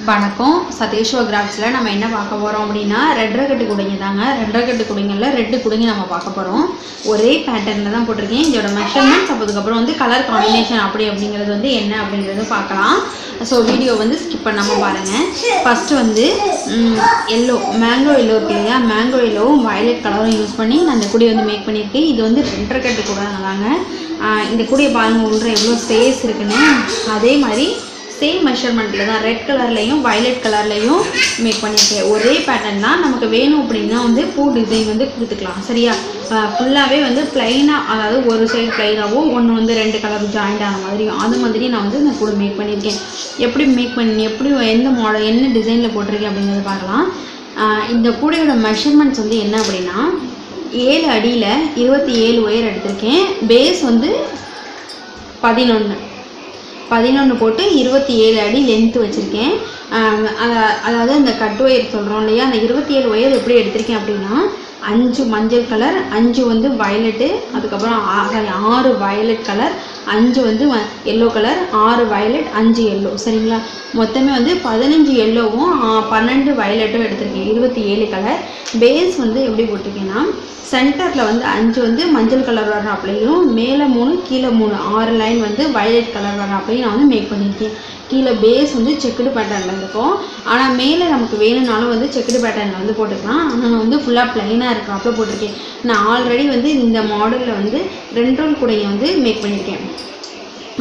வணக்கம். சதீஷ்வா கிராஃப்ட்ஸில் நம்ம என்ன பார்க்க போகிறோம் அப்படின்னா ரெட்டரை கட்டு குடைங்க தாங்க. ரெட்டரை கட்டு குடைங்களில் ரெட்டு குடைங்க நம்ம பார்க்க போகிறோம். ஒரே பேட்டர்னில் தான் போட்டிருக்கேன். இதோட மெஷர்மெண்ட்ஸ் அதுக்கப்புறம் வந்து கலர் காம்பினேஷன் அப்படிங்கிறது வந்து என்ன அப்படிங்கிறது பார்க்கலாம். ஸோ வீடியோ வந்து ஸ்கிப் பண்ணாமல் பாருங்கள். ஃபஸ்ட்டு வந்து எல்லோ மேங்கோ எல்லோ இருக்கு இல்லையா, மேங்கோ எல்லோவும் வயலட் கலரும் யூஸ் பண்ணி நான் இந்த குடியை வந்து மேக் பண்ணியிருக்கேன். இது வந்து ரெட்டரை கட்டு கூட தாங்க. இந்த குடியை பாருங்கள் உள்ள எவ்வளோ ஸ்பேஸ் இருக்குன்னு. அதே மாதிரி சேம் மெஷர்மெண்ட்டில் தான் ரெட் கலர்லையும் வயலட் கலர்லையும் மேக் பண்ணியிருக்கேன். ஒரே பேட்டர்ன் தான். நமக்கு வேணும் அப்படின்னா வந்து பூ டிசைன் வந்து கொடுத்துக்கலாம். சரியா, ஃபுல்லாகவே வந்து ப்ளைனாக, அதாவது ஒரு சைடு ப்ளைனாகவும் ஒன்று வந்து ரெண்டு கலர் ஜாயிண்ட் ஆன மாதிரியும் அது மாதிரி நான் வந்து இந்த கூட மேக் பண்ணியிருக்கேன். எப்படி மேக் பண்ணி எப்படி எந்த மாடல் என்ன டிசைனில் போட்டிருக்கேன் அப்படிங்கிறத பார்க்கலாம். இந்த கூடையோட மெஷர்மெண்ட்ஸ் வந்து என்ன அப்படின்னா 7 அடியில் 27 ஒயர் எடுத்திருக்கேன். பேஸ் வந்து 11 போட்டு 27 அடி லென்த்து வச்சுருக்கேன். அதாவது இந்த கட் ஒயர் சொல்கிறோம் இல்லையா, அந்த 27 ஒயர் எப்படி எடுத்திருக்கேன் அப்படின்னா 5 மஞ்சள் கலர், 5 வந்து வயலட்டு, அதுக்கப்புறம் 6 வயலட் கலர், 5 வந்து எல்லோ கலர், 6 வயலட், 5 எல்லோ. சரிங்களா, மொத்தமே வந்து 15 எல்லோவும் 12 வயலட்டும் எடுத்திருக்கேன். 27 கலர். பேஸ் வந்து எப்படி போட்டிருக்கேன்னா சென்டரில் வந்து 5 வந்து மஞ்சள் கலர் வர்றாப்லையும், மேலே 3 கீழே 3 6 லைன் வந்து வயலட் கலர் வர்றாப்லையும் நான் வந்து மேக் பண்ணியிருக்கேன். கீழே பேஸ் வந்து செக்குடு பேட்டர்னில் இருக்கும். ஆனால் மேலே நமக்கு வேணும்னாலும் வந்து செக்குடு பேட்டர்னில் வந்து போட்டுக்கலாம். ஆனால் நான் வந்து ஃபுல்லாக ப்ளைனாக இருக்கிறாப்புல போட்டிருக்கேன். நான் ஆல்ரெடி வந்து இந்த மாடலில் வந்து 2 ரோல் கூடையை வந்து மேக் பண்ணியிருக்கேன்.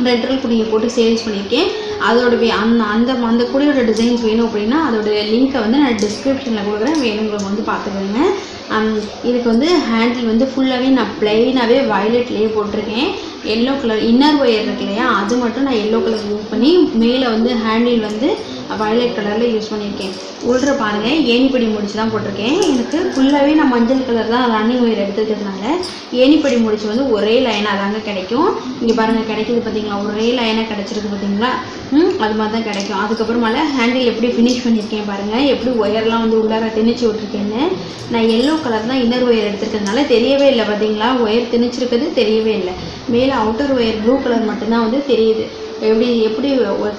2 ரோல் கூடையை போட்டு சேல்ஸ் பண்ணியிருக்கேன். அதோட அந்த கூடையோட டிசைன்ஸ் வேணும் அப்படின்னா அதோட லிங்க்கை வந்து நான் டிஸ்கிரிப்ஷனில் கொடுக்குறேன், வேணுங்கிறவங்க வந்து பார்த்துக்கோங்க. இதுக்கு வந்து ஹேண்டில் வந்து ஃபுல்லாகவே நான் ப்ளைனாகவே வயலட்லேயே போட்டிருக்கேன். எல்லோ கலர் இன்னர் ஒயர் இருக்கு இல்லையா, அது மட்டும் நான் எல்லோ கலர் யூஸ் பண்ணி மேலே வந்து ஹேண்டில் வந்து வயலட் கலரில் யூஸ் பண்ணியிருக்கேன். உள்ள பாருங்கள் ஏணிப்படி முடிச்சு தான் போட்டிருக்கேன். எனக்கு ஃபுல்லாகவே நான் மஞ்சள் கலர் தான் ரன்னிங் ஒயர் எடுத்துக்கிறதுனால ஏணிப்படி முடிச்சு வந்து ஒரே லைனாக தாங்க கிடைக்கும். இங்கே பாருங்கள் கிடைக்கிது பார்த்தீங்களா, ஒரே லைனாக கிடச்சிருக்கு பார்த்தீங்களா, அது மாதிரி தான் கிடைக்கும். அதுக்கப்புறமால ஹேண்டில் எப்படி ஃபினிஷ் பண்ணியிருக்கேன் பாருங்கள், எப்படி ஒயர்லாம் வந்து உள்ளார திணிச்சு விட்ருக்கேன்னு. நான் எல்லோ கலர் தான் இன்னர் ஒயர் எடுத்துக்கிறதுனால தெரியவே இல்லை பார்த்தீங்களா, ஒயர் திணிச்சிருக்கிறது தெரியவே இல்லை. மேலே அவுட்டர் ஒயர் ப்ளூ கலர் மட்டும்தான் வந்து தெரியுது. எப்படி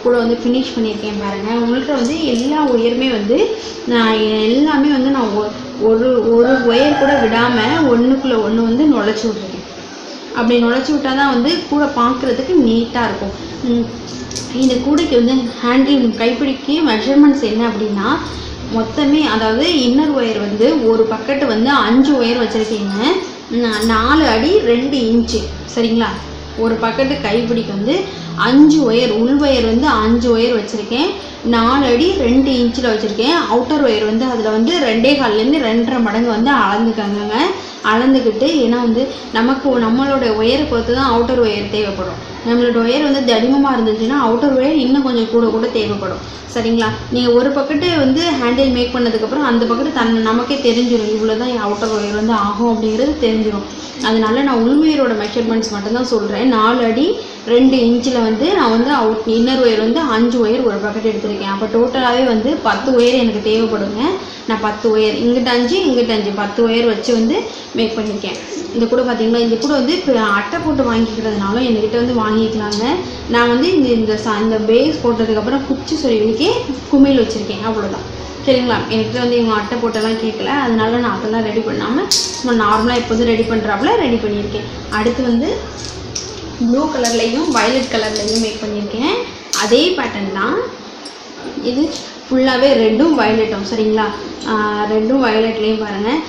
கூட வந்து ஃபினிஷ் பண்ணியிருக்கேன் பாருங்கள். உங்கள்கிட்ட வந்து எல்லா ஒயருமே வந்து நான் எல்லாமே வந்து நான் ஒரு ஒயர் கூட விடாமல் ஒன்றுக்குள்ளே ஒன்று வந்து நுழைச்சி விட்ருக்கேன். அப்படி நுழைச்சி விட்டால் தான் வந்து கூட பார்க்குறதுக்கு நீட்டாக இருக்கும். இந்த கூடைக்கு வந்து ஹேண்டில் கைப்பிடிக்கு மெஷர்மெண்ட்ஸ் என்ன அப்படின்னா மொத்தமே, அதாவது இன்னர் ஒயர் வந்து ஒரு பக்கெட்டு வந்து 5 ஒயர் வச்சுருக்கீங்க. 4 அடி 2 இன்ச்சு. சரிங்களா, ஒரு பக்கெட்டு கைப்பிடிக்கு வந்து 5 ஒயர், உள் ஒயர் வந்து 5 ஒயர் வச்சுருக்கேன். 4 அடி 2 இன்ச்சில் வச்சுருக்கேன். அவுட்டர் ஒயர் வந்து அதில் வந்து 2.25 2.5 மடங்கு வந்து அளந்துக்கங்க. அளந்துக்கிட்டு, ஏன்னா வந்து நம்மளோட ஒயரை பொறுத்து தான் அவுட்டர் ஒயர் தேவைப்படும். நம்மளோட ஒயர் வந்து தடிமமாக இருந்துச்சுன்னா அவுட்டர் ஒயர் இன்னும் கொஞ்சம் கூட தேவைப்படும். சரிங்களா, நீங்கள் ஒரு பக்கெட்டு வந்து ஹேண்டில் மேக் பண்ணதுக்கப்புறம் அந்த பக்கெட்டு நமக்கே தெரிஞ்சிடும் இவ்வளோ தான் அவுட்டர் ஒயர் வந்து ஆகும் அப்படிங்கிறது தெரிஞ்சிடும். அதனால நான் உள் ஒயரோட மெஷர்மெண்ட்ஸ் மட்டும்தான் சொல்கிறேன். 4 அடி 2 இன்ச்சில் வந்து நான் வந்து இன்னர் ஒயர் வந்து 5 ஒயர் ஒரு பக்கெட் எடுத்திருக்கேன். அப்போ டோட்டலாகவே வந்து 10 ஒயர் எனக்கு தேவைப்படுங்க. நான் 10 ஒயர் இங்கிட்ட 5 இங்கிட்ட 5 10 ஒயர் வச்சு வந்து மேக் பண்ணியிருக்கேன். இந்த கூட பார்த்தீங்களா, இந்த கூட வந்து இப்போ அட்டை போட்டு வாங்கிக்கிறதுனாலும் என்கிட்ட வந்து வாங்கிக்கலாங்க. நான் வந்து இந்த பேஸ் போட்டதுக்கப்புறம் குச்சி சொருவிக்கு குமிழ் வச்சுருக்கேன், அவ்வளோதான். சரிங்களா, என்கிட்ட வந்து இவங்க அட்டை போட்டெல்லாம் கேட்கல, அதனால நான் அதெல்லாம் ரெடி பண்ணாமல் சும்மா நார்மலாக இப்போ வந்து ரெடி பண்ணுறாப்புல ரெடி பண்ணியிருக்கேன். அடுத்து வந்து ப்ளூ கலர்லேயும் வயலட் கலர்லேயும் மேக் பண்ணியிருக்கேன். அதே பேட்டர்ன் தான் இது, ஃபுல்லாகவே ரெட்டும் வயலட்டும். சரிங்களா, ரெட்டும் வயலட்லேயும் பாருங்கள்,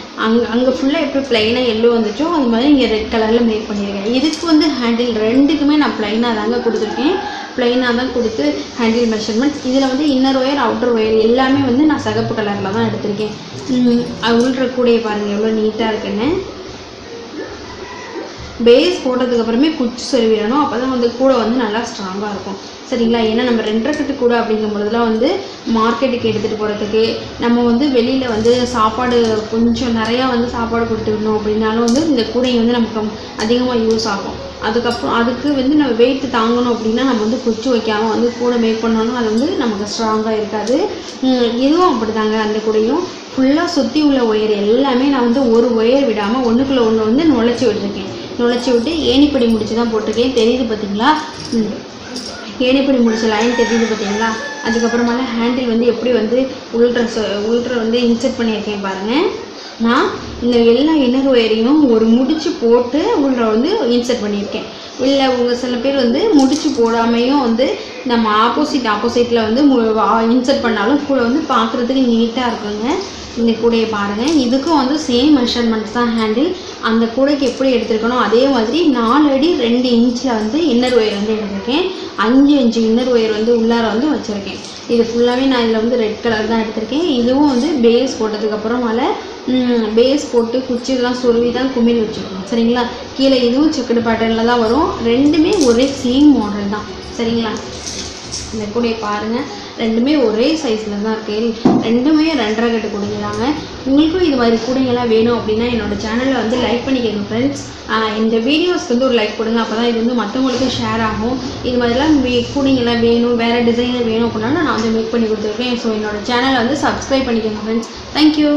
அங்கே ஃபுல்லாக எப்படி ப்ளைனாக எல்லோ வந்துச்சோ அது மாதிரி இங்கே ரெட் கலரில் மேக் பண்ணியிருக்கேன். இதுக்கு வந்து ஹேண்டில் ரெண்டுக்குமே நான் ப்ளைனாக தாங்க கொடுத்துருக்கேன். ப்ளைனாக தான் கொடுத்து ஹேண்டில் மெஷர்மெண்ட்ஸ். இதில் வந்து இன்னர் ஒயர் அவுட்டர் ஒயர் எல்லாமே வந்து நான் சிகப்பு கலரில் தான் எடுத்திருக்கேன். அது உள்ள கூடையை பாருங்கள் எவ்வளோ நீட்டாக இருக்குன்னு. பேஸ் போட்டதுக்கப்புறமே குச்சி சொருவிடணும், அப்போ தான் வந்து கூடை வந்து நல்லா ஸ்ட்ராங்காக இருக்கும். சரிங்களா, ஏன்னா நம்ம 2.5 கட்டு கூடை அப்படிங்கும்பொழுதுலாம் வந்து மார்க்கெட்டுக்கு எடுத்துகிட்டு போகிறதுக்கு, நம்ம வந்து வெளியில் வந்து சாப்பாடு கொஞ்சம் நிறையா வந்து சாப்பாடு கொடுத்துக்கணும் அப்படின்னாலும் வந்து இந்த கூடையை வந்து நமக்கு அதிகமாக யூஸ் ஆகும். அதுக்கு வந்து நம்ம வெயிட் தாங்கணும் அப்படின்னா நம்ம வந்து குச்சி வைக்காமல் வந்து கூடை மேக் பண்ணோன்னா அது வந்து நமக்கு ஸ்ட்ராங்காக இருக்காது. இதுவும் அப்படி தாங்க. அந்த கூடையும் ஃபுல்லாக சுற்றி உள்ள ஒயர் எல்லாமே நான் வந்து ஒரு ஒயர் விடாமல் ஒன்றுக்குள்ளே ஒன்று வந்து நுழைச்சி விட்டுருக்கேன். நுழைச்சி விட்டு ஏணிப்படி முடிச்சு தான் போட்டிருக்கேன். தெரியுது பார்த்தீங்களா, ஏணிப்படி முடிச்ச லைன் தெரியுது பார்த்தீங்களா. அதுக்கப்புறமால ஹேண்டில் வந்து எப்படி வந்து உள்ட்ர வந்து இன்செர்ட் பண்ணியிருக்கேன் பாருங்கள். நான் இந்த எல்லா இன்னர் ஒயரையும் ஒரு முடிச்சு போட்டு உள்ள வந்து இன்செர்ட் பண்ணியிருக்கேன். இல்லை உங்கள் சில பேர் வந்து முடிச்சு போடாமையும் வந்து நம்ம ஆப்போசிட்டில் வந்து இன்செர்ட் பண்ணாலும் கூட வந்து பார்க்குறதுக்கு நீட்டாக இருக்குங்க. இந்த கூடையை பாருங்கள். இதுக்கும் வந்து சேம் மெஷர்மெண்ட்ஸ் தான் ஹேண்டில். அந்த கூடைக்கு எப்படி எடுத்துருக்கணும் அதே மாதிரி 4 அடி 2 இன்ச்சில் வந்து இன்னர் ஒயர் வந்து எடுத்திருக்கேன். 5 இன்ச்சு இன்னர் ஒயர் வந்து உள்ளார வந்து வச்சுருக்கேன். இது ஃபுல்லாகவே நான் இதில் வந்து ரெட் கலர் தான் எடுத்திருக்கேன். இதுவும் வந்து பேஸ் போட்டதுக்கப்புறமால பேஸ் போட்டு குச்சிலாம் சொருவி தான் குமிழ் வச்சுருக்கோம் சரிங்களா. கீழே இதுவும் செக்குடு பேட்டர்னில் தான் வரும். ரெண்டுமே ஒரே சேம் மாடல் தான் சரிங்களா. இந்த கூடையை பாருங்கள். ரெண்டுமே ஒரே சைஸில் தான் இருக்குது. ரெண்டுமே 2.5 கட்டு கூடைங்களாங்க. உங்களுக்கும் இது மாதிரி கூடைங்கெல்லாம் வேணும் அப்படின்னா என்னோடய சேனலில் வந்து லைக் பண்ணிக்கோங்க ஃப்ரெண்ட்ஸ். இந்த வீடியோஸ்க்கு வந்து ஒரு லைக் கொடுங்க. அப்போ தான் இது வந்து மற்றவங்களுக்கும் ஷேர் ஆகும். இது மாதிரிலாம் கூடைங்கெல்லாம் வேணும், வேறு டிசைனில் வேணும் அப்படின்னா நான் வந்து மேக் பண்ணி கொடுத்துருக்கேன். ஸோ என்னோடய சேனலை வந்து சப்ஸ்கிரைப் பண்ணிக்கோங்க ஃப்ரெண்ட்ஸ். தேங்க்யூ.